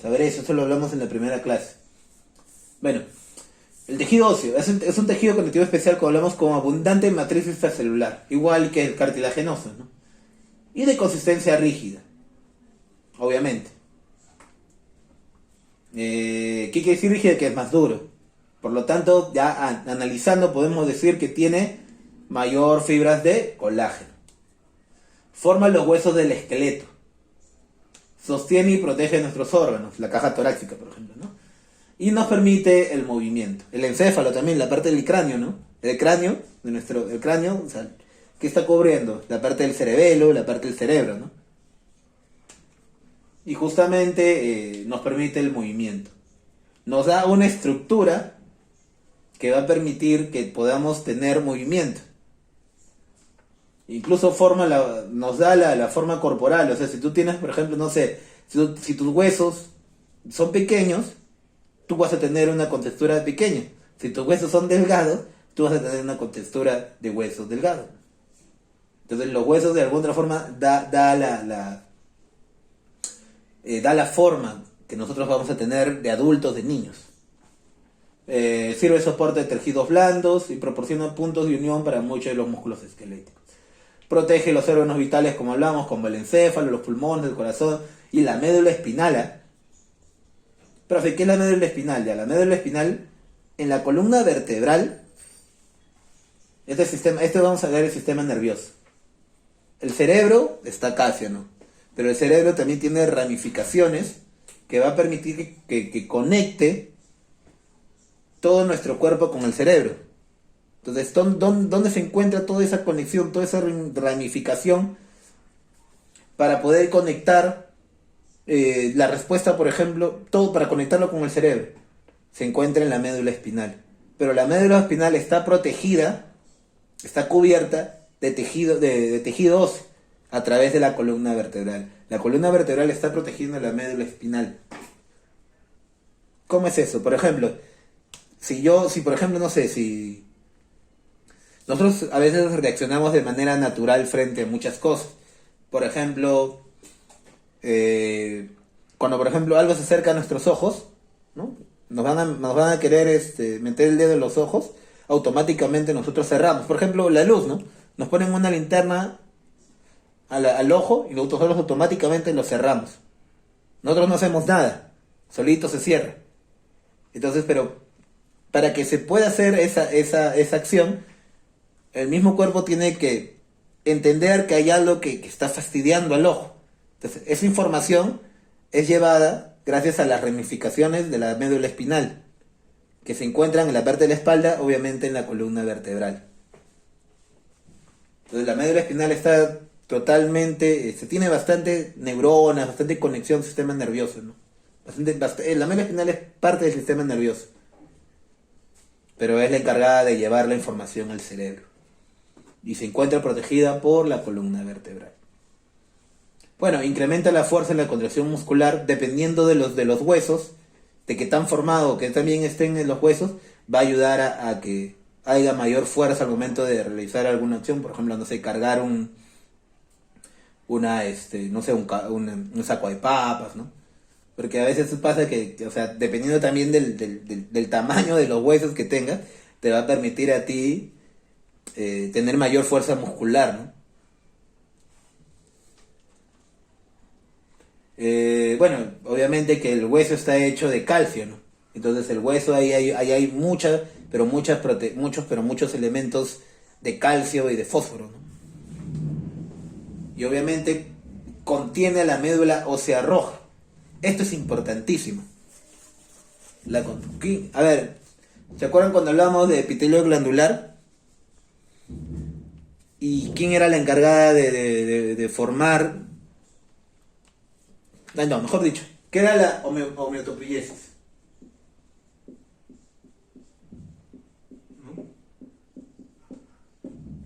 saber eso lo hablamos en la primera clase. Bueno, el tejido óseo es un tejido conectivo especial que hablamos como abundante en matriz extracelular, igual que el cartilaginoso, ¿no? Y de consistencia rígida, obviamente. ¿Qué quiere decir rígida? Que es más duro. Por lo tanto, ya analizando podemos decir que tiene mayor fibras de colágeno. Forma los huesos del esqueleto. Sostiene y protege nuestros órganos, la caja torácica, por ejemplo, ¿no? Y nos permite el movimiento. El encéfalo también, la parte del cráneo, ¿no? El cráneo, o sea, ¿qué está cubriendo? La parte del cerebelo, la parte del cerebro, ¿no? y justamente nos permite el movimiento. Nos da una estructura que va a permitir que podamos tener movimiento. Incluso nos da la forma corporal. O sea, si tú tienes, por ejemplo, no sé, si tus huesos son pequeños, tú vas a tener una contextura pequeña. Si tus huesos son delgados, tú vas a tener una contextura de huesos delgados. Entonces los huesos de alguna otra forma da la forma que nosotros vamos a tener de adultos, de niños. Sirve de soporte de tejidos blandos y proporciona puntos de unión para muchos de los músculos esqueléticos. Protege los órganos vitales, como hablamos, como el encéfalo, los pulmones, el corazón y la médula espinal. Profe, ¿qué es la médula espinal? Ya, la médula espinal, en la columna vertebral, vamos a ver el sistema nervioso. El cerebro está casi, ¿no? Pero el cerebro también tiene ramificaciones que va a permitir que conecte todo nuestro cuerpo con el cerebro. Entonces, ¿dónde se encuentra toda esa conexión, toda esa ramificación para poder conectar la respuesta, por ejemplo, todo para conectarlo con el cerebro? Se encuentra en la médula espinal. Pero la médula espinal está protegida, está cubierta de tejido óseo a través de la columna vertebral. La columna vertebral está protegiendo la médula espinal. ¿Cómo es eso? Por ejemplo, si por ejemplo, no sé, si nosotros a veces reaccionamos de manera natural frente a muchas cosas. Por ejemplo, cuando por ejemplo algo se acerca a nuestros ojos, ¿no? Nos van a querer meter el dedo en los ojos, automáticamente nosotros cerramos. Por ejemplo, la luz, ¿no? Nos ponen una linterna al ojo y nosotros automáticamente lo cerramos. Nosotros no hacemos nada, solito se cierra. Entonces, pero para que se pueda hacer esa acción, el mismo cuerpo tiene que entender que hay algo que está fastidiando al ojo. Entonces, esa información es llevada gracias a las ramificaciones de la médula espinal, que se encuentran en la parte de la espalda, obviamente en la columna vertebral. Entonces la médula espinal está totalmente, tiene bastante neuronas, bastante conexión al sistema nervioso, ¿no? La médula espinal es parte del sistema nervioso, pero es la encargada de llevar la información al cerebro. Y se encuentra protegida por la columna vertebral. Bueno, incrementa la fuerza en la contracción muscular dependiendo de los huesos, de que están formados, que también estén en los huesos, va a ayudar a que haya mayor fuerza al momento de realizar alguna acción. Por ejemplo, no sé, cargar un saco de papas, ¿no? Porque a veces pasa que, o sea, dependiendo también del tamaño de los huesos que tengas, te va a permitir a ti tener mayor fuerza muscular, ¿no? Bueno, obviamente que el hueso está hecho de calcio, ¿no? Entonces el hueso ahí hay muchos elementos de calcio y de fósforo, ¿no? Y obviamente contiene la médula ósea roja. Esto es importantísimo. A ver, ¿se acuerdan cuando hablamos de epitelio glandular? ¿Y quién era la encargada de formar? No, mejor dicho, ¿qué era la homeotopoiesis? ¿No?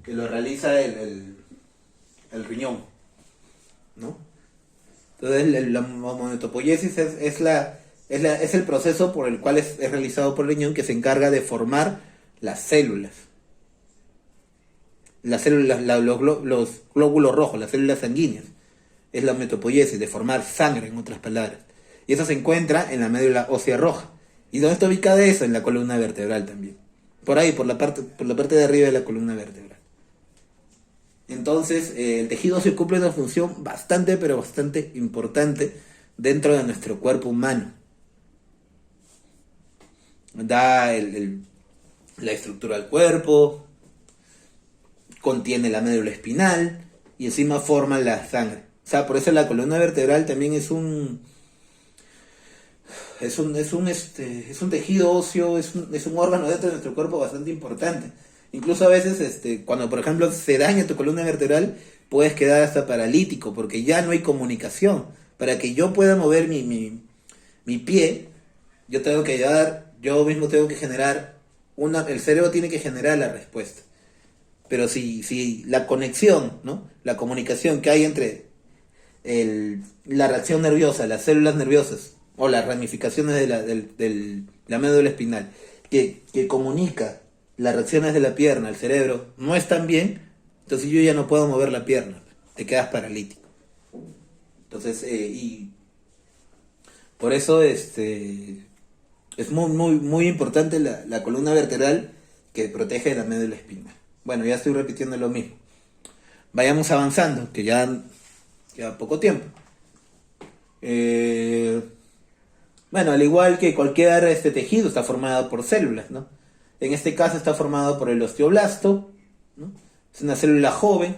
Que lo realiza el riñón, ¿no? Entonces la homeotopoiesis es el proceso por el cual es realizado por el riñón, que se encarga de formar las células. Las células, los glóbulos rojos, las células sanguíneas. Es la homeotopoiesis, de formar sangre, en otras palabras. Y eso se encuentra en la médula ósea roja. ¿Y dónde está ubicada eso? En la columna vertebral también. Por ahí, por la parte de arriba de la columna vertebral. Entonces, el tejido óseo cumple una función bastante, pero bastante importante dentro de nuestro cuerpo humano. Da la estructura al cuerpo, contiene la médula espinal y encima forma la sangre. O sea, por eso la columna vertebral también es un tejido óseo, es un órgano dentro de nuestro cuerpo bastante importante. Incluso a veces, cuando por ejemplo se daña tu columna vertebral, puedes quedar hasta paralítico, porque ya no hay comunicación. Para que yo pueda mover mi pie, yo mismo tengo que generar el cerebro tiene que generar la respuesta. Pero si la conexión, ¿no? La comunicación que hay entre la reacción nerviosa, las células nerviosas o las ramificaciones de la médula espinal que comunica las reacciones de la pierna al cerebro no están bien, entonces yo ya no puedo mover la pierna, te quedas paralítico. Entonces, y por eso es muy importante la columna vertebral que protege la médula espinal. Bueno, ya estoy repitiendo lo mismo. Vayamos avanzando, que ya queda poco tiempo. Bueno, al igual que cualquier tejido está formado por células, ¿no? En este caso está formado por el osteoblasto, ¿no? Es una célula joven,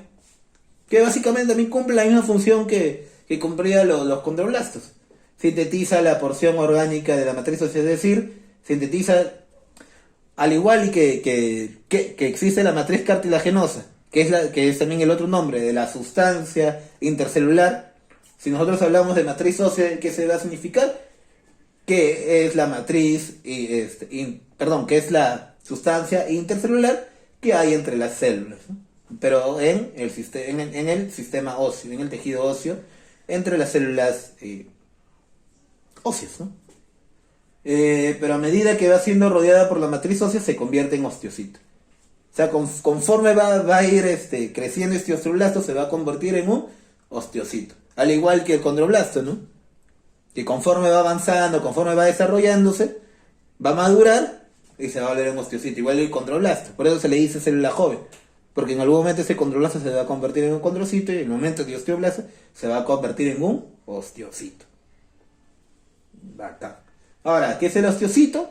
que básicamente también cumple la misma función que cumplían los condroblastos. Sintetiza la porción orgánica de la matriz ósea, es decir, sintetiza, al igual que existe la matriz cartilaginosa, que es también el otro nombre de la sustancia intercelular. Si nosotros hablamos de matriz ósea, ¿qué se va a significar? Que es la matriz, que es la sustancia intercelular que hay entre las células, ¿no? Pero en el sistema óseo, en el tejido óseo, entre las células óseas, ¿no? Pero a medida que va siendo rodeada por la matriz ósea se convierte en osteocito. O sea, conforme va a ir creciendo este osteoblasto, se va a convertir en un osteocito. Al igual que el condroblasto, ¿no? Que conforme va avanzando, conforme va desarrollándose, va a madurar y se va a volver un osteocito. Igual que el condroblasto. Por eso se le dice célula joven. Porque en algún momento ese condroblasto se va a convertir en un condrocito y en el momento de osteoblasto se va a convertir en un osteocito. Bacán. Ahora, ¿qué es el osteocito?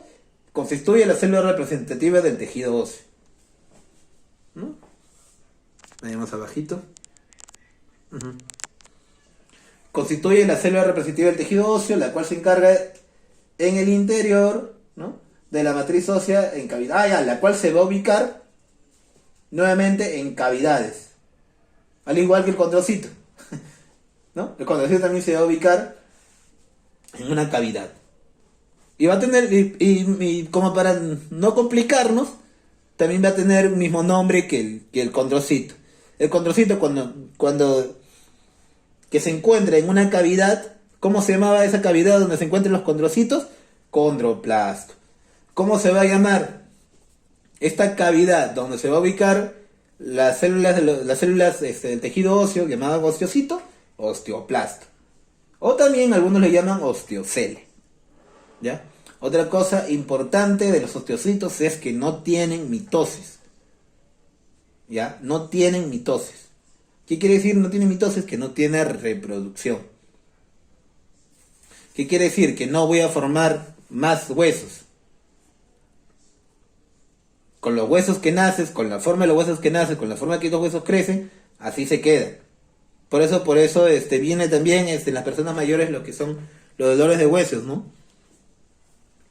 Constituye la célula representativa del tejido óseo, ¿no? Ahí más abajito. Constituye la célula representativa del tejido óseo, la cual se encarga en el interior, ¿no?, de la matriz ósea en cavidad, la cual se va a ubicar nuevamente en cavidades, al igual que el condrocito, ¿no? El condrocito también se va a ubicar en una cavidad. Y va a tener, y como para no complicarnos, también va a tener el mismo nombre que el condrocito. El condrocito cuando que se encuentra en una cavidad, ¿cómo se llamaba esa cavidad donde se encuentran los condrocitos? Condroplasto. ¿Cómo se va a llamar esta cavidad donde se va a ubicar las células del tejido óseo, llamado osteocito? Osteoplasto. O también algunos le llaman osteocele. ¿Ya? Otra cosa importante de los osteocitos es que no tienen mitosis. ¿Ya? No tienen mitosis. ¿Qué quiere decir no tiene mitosis? Que no tiene reproducción. ¿Qué quiere decir? Que no voy a formar más huesos. Con los huesos que naces, con la forma de los huesos que naces, con la forma que los huesos crecen, así se quedan. Por eso viene también en las personas mayores lo que son los dolores de huesos, ¿no?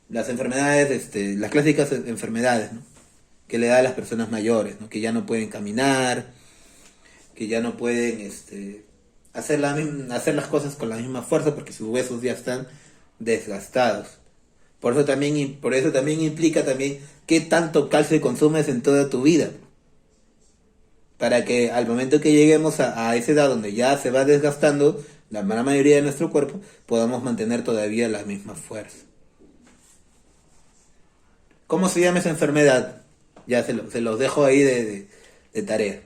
Las enfermedades, las clásicas enfermedades, ¿no?, que le da a las personas mayores, ¿no?, que ya no pueden caminar, que ya no pueden hacer las cosas con la misma fuerza porque sus huesos ya están desgastados. Por eso también implica también qué tanto calcio consumes en toda tu vida, para que al momento que lleguemos a esa edad donde ya se va desgastando la gran mayoría de nuestro cuerpo, podamos mantener todavía la misma fuerza. ¿Cómo se llama esa enfermedad? Ya se los dejo ahí de tarea.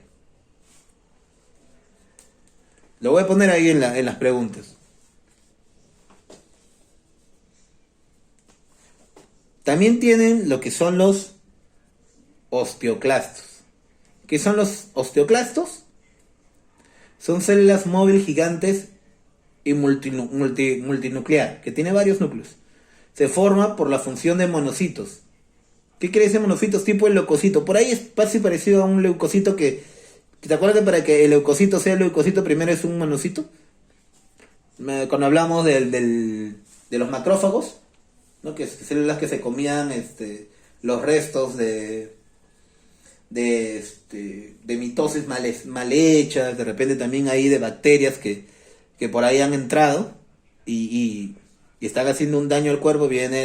Lo voy a poner ahí en las preguntas. También tienen lo que son los osteoclastos. ¿Qué son los osteoclastos? Son células móviles gigantes y multinuclear, que tiene varios núcleos. Se forma por la función de monocitos. ¿Qué quiere decir monocitos? Tipo el leucocito. Por ahí es casi parecido a un leucocito que... ¿Te acuerdas que para que el leucocito sea el leucocito primero es un monocito? Cuando hablamos de los macrófagos, ¿no?, que células que se comían los restos de mitosis mal hechas, de repente también ahí de bacterias que por ahí han entrado, y están haciendo un daño al cuerpo, viene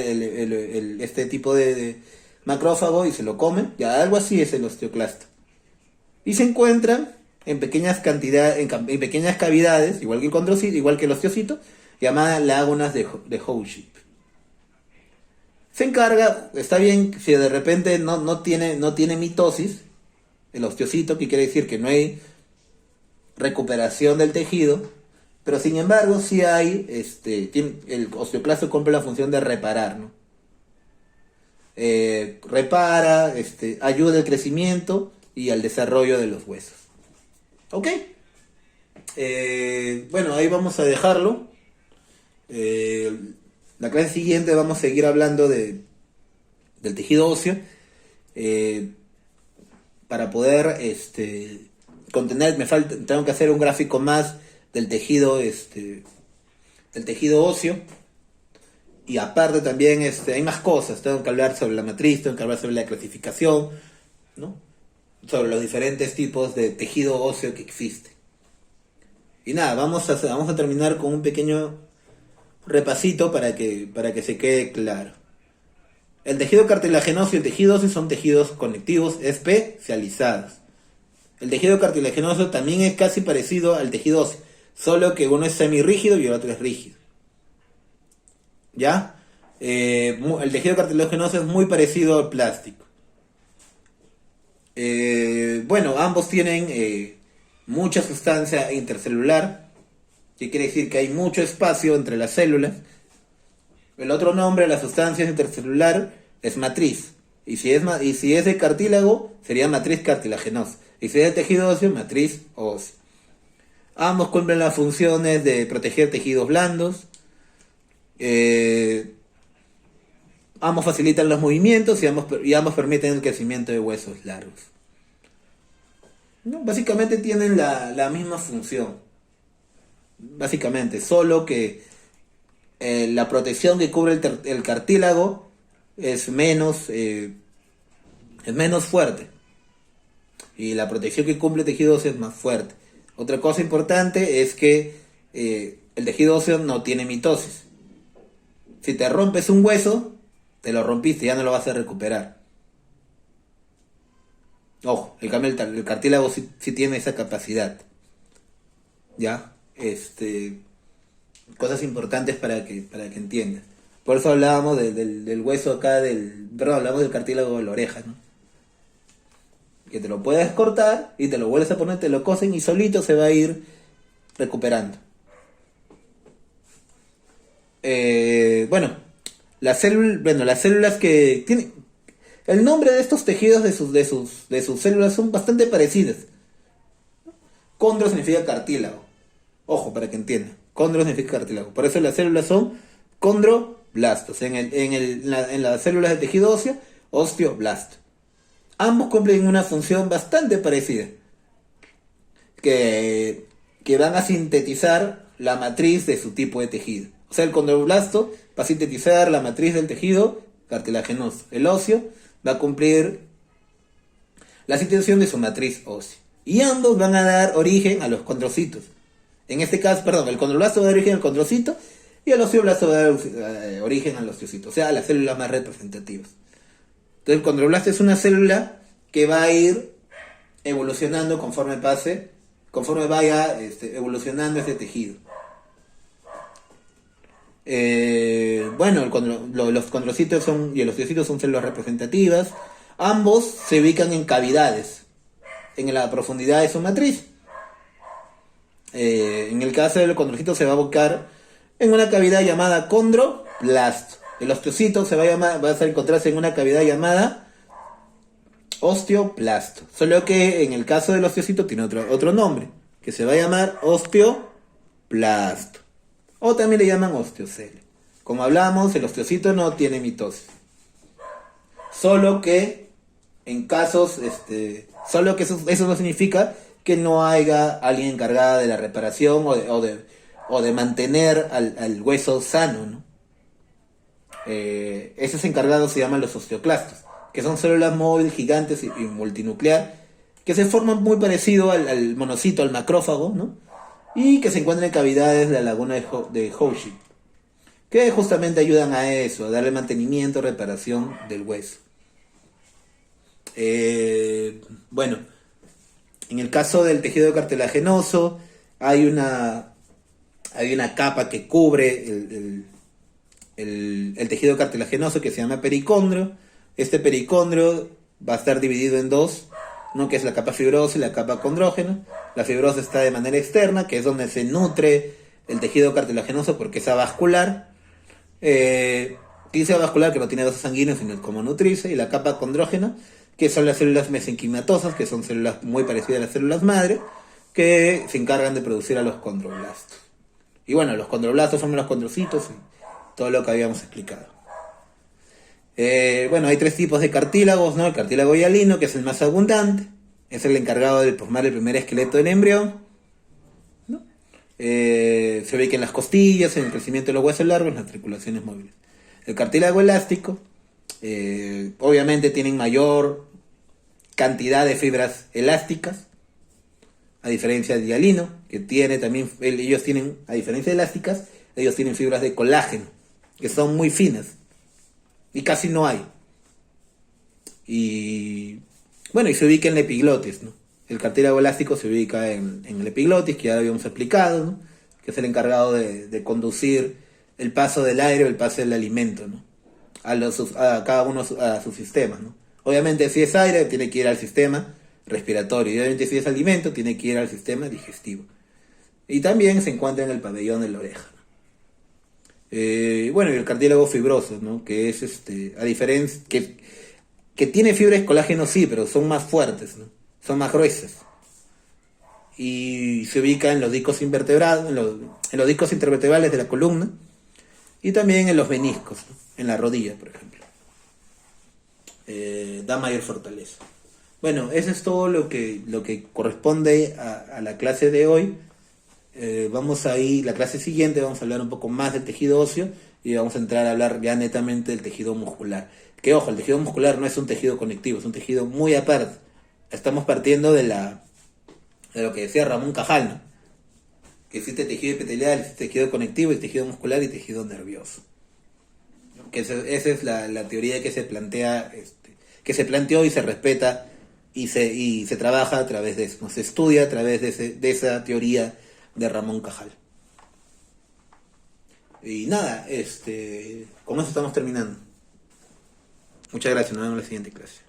este tipo de macrófago y se lo comen, ya algo así es el osteoclasta. Y se encuentran en pequeñas cantidades, en pequeñas cavidades, igual que el condrocito, igual que el osteocito, llamadas lágunas de Howship. Se encarga, está bien si de repente no tiene mitosis, el osteocito, que quiere decir que no hay recuperación del tejido, pero sin embargo sí hay, el osteoclasto cumple la función de reparar, ¿no? Repara, ayuda al crecimiento y al desarrollo de los huesos. ¿Ok? Bueno, ahí vamos a dejarlo. La clase siguiente vamos a seguir hablando del tejido óseo. Para poder contener, tengo que hacer un gráfico más del tejido óseo. Y aparte también hay más cosas. Tengo que hablar sobre la matriz, tengo que hablar sobre la clasificación, ¿no? Sobre los diferentes tipos de tejido óseo que existe. Y nada, vamos a terminar con un pequeño repasito para que se quede claro. El tejido cartilaginoso y el tejido óseo son tejidos conectivos especializados. El tejido cartilaginoso también es casi parecido al tejido óseo, solo que uno es semirrígido y el otro es rígido. ¿Ya? El tejido cartilaginoso es muy parecido al plástico. Bueno, ambos tienen mucha sustancia intercelular, que quiere decir que hay mucho espacio entre las células. El otro nombre de la sustancia intercelular es matriz. Y si es de cartílago, sería matriz cartilaginosa. Y si es de tejido óseo, matriz ósea. Ambos cumplen las funciones de proteger tejidos blandos. Ambos facilitan los movimientos y ambos permiten el crecimiento de huesos largos. ¿No? Básicamente tienen la misma función. Básicamente, solo que la protección que cubre el cartílago es menos fuerte. Y la protección que cumple el tejido óseo es más fuerte. Otra cosa importante es que el tejido óseo no tiene mitosis. Si te rompes un hueso, te lo rompiste, ya no lo vas a recuperar. Ojo, en cambio el cartílago sí tiene esa capacidad. ¿Ya? Cosas importantes para que entiendas. Por eso hablábamos del hueso acá, hablamos del cartílago de la oreja, ¿no? Que te lo puedes cortar y te lo vuelves a poner, te lo cosen y solito se va a ir recuperando. Las células que tienen... El nombre de estos tejidos de sus células son bastante parecidas. Condro significa cartílago. Ojo, para que entiendan. Condro significa cartílago. Por eso las células son condroblastos. En las células de tejido óseo, osteoblasto. Ambos cumplen una función bastante parecida. Que van a sintetizar la matriz de su tipo de tejido. O sea, el condroblasto va a sintetizar la matriz del tejido cartilaginoso. El óseo va a cumplir la sintetización de su matriz ósea. Y ambos van a dar origen a los condrocitos. En este caso, el condroblasto va a dar origen al condrocito y el osteoblasto va a dar origen al osteocito. O sea, a las células más representativas. Entonces, el condroblasto es una célula que va a ir evolucionando conforme vaya evolucionando este tejido. Los condrocitos y los osteocitos son células representativas. Ambos se ubican en cavidades en la profundidad de su matriz. En el caso del condrocito se va a ubicar en una cavidad llamada condroblasto. El osteocito va a encontrarse en una cavidad llamada osteoplasto. Solo que en el caso del osteocito tiene otro nombre, que se va a llamar osteoplasto. O también le llaman osteocele. Como hablamos, el osteocito no tiene mitosis. Solo que en casos, solo que eso no significa que no haya alguien encargado de la reparación o de mantener al hueso sano, ¿no? Esos encargados se llaman los osteoclastos, que son células móviles, gigantes y multinuclear, que se forman muy parecido al monocito, al macrófago, ¿no? Y que se encuentran en cavidades de la laguna de Howship. que justamente ayudan a eso, a darle mantenimiento, reparación del hueso. Bueno, en el caso del tejido cartilaginoso, hay una capa que cubre el tejido cartilaginoso que se llama pericondrio. Este pericondrio va a estar dividido en dos, ¿no? Que es la capa fibrosa y la capa condrógena. La fibrosa está de manera externa, que es donde se nutre el tejido cartilaginoso porque es avascular. Dice avascular que no tiene vasos sanguíneos sino como nutrirse. Y la capa condrógena, que son las células mesenquimatosas, que son células muy parecidas a las células madre, que se encargan de producir a los condroblastos. Y bueno, los condroblastos son los condrocitos y todo lo que habíamos explicado. Bueno, hay tres tipos de cartílagos, ¿no? El cartílago hialino, que es el más abundante, es el encargado de formar el primer esqueleto del embrión, ¿no? Se ubica en las costillas, en el crecimiento de los huesos largos, en las articulaciones móviles. El cartílago elástico, obviamente tienen mayor cantidad de fibras elásticas, a diferencia del hialino, que tiene también, ellos tienen, a diferencia de elásticas, ellos tienen fibras de colágeno, que son muy finas, y casi no hay. Y bueno, y se ubica en la epiglotis, ¿no? El cartílago elástico se ubica en el epiglotis, que ya habíamos explicado, ¿no? Que es el encargado de conducir el paso del aire o el paso del alimento, ¿no? A cada uno a sus sistemas, ¿no? Obviamente si es aire tiene que ir al sistema respiratorio, y obviamente si es alimento tiene que ir al sistema digestivo. Y también se encuentra en el pabellón de la oreja. Bueno, y el cartílago fibroso, ¿no? Que es a diferencia, que tiene fibras de colágeno, sí, pero son más fuertes, ¿no? Son más gruesas. Y se ubica en los discos invertebrados, en los discos intervertebrales de la columna, y también en los meniscos, ¿no? En la rodilla, por ejemplo. Da mayor fortaleza. Bueno, eso es todo lo que corresponde a la clase de hoy. Vamos a ir, la clase siguiente vamos a hablar un poco más del tejido óseo y vamos a entrar a hablar ya netamente del tejido muscular. Que ojo, el tejido muscular no es un tejido conectivo, es un tejido muy aparte. Estamos partiendo de lo que decía Ramón Cajal, ¿no? Que existe tejido epitelial, existe tejido conectivo, y tejido muscular y tejido nervioso. Que esa es la teoría que se plantea, que se planteó y se respeta y se trabaja a través de eso, ¿no? Se estudia a través de esa teoría de Ramón Cajal. Y nada, con eso estamos terminando. Muchas gracias, nos vemos en la siguiente clase.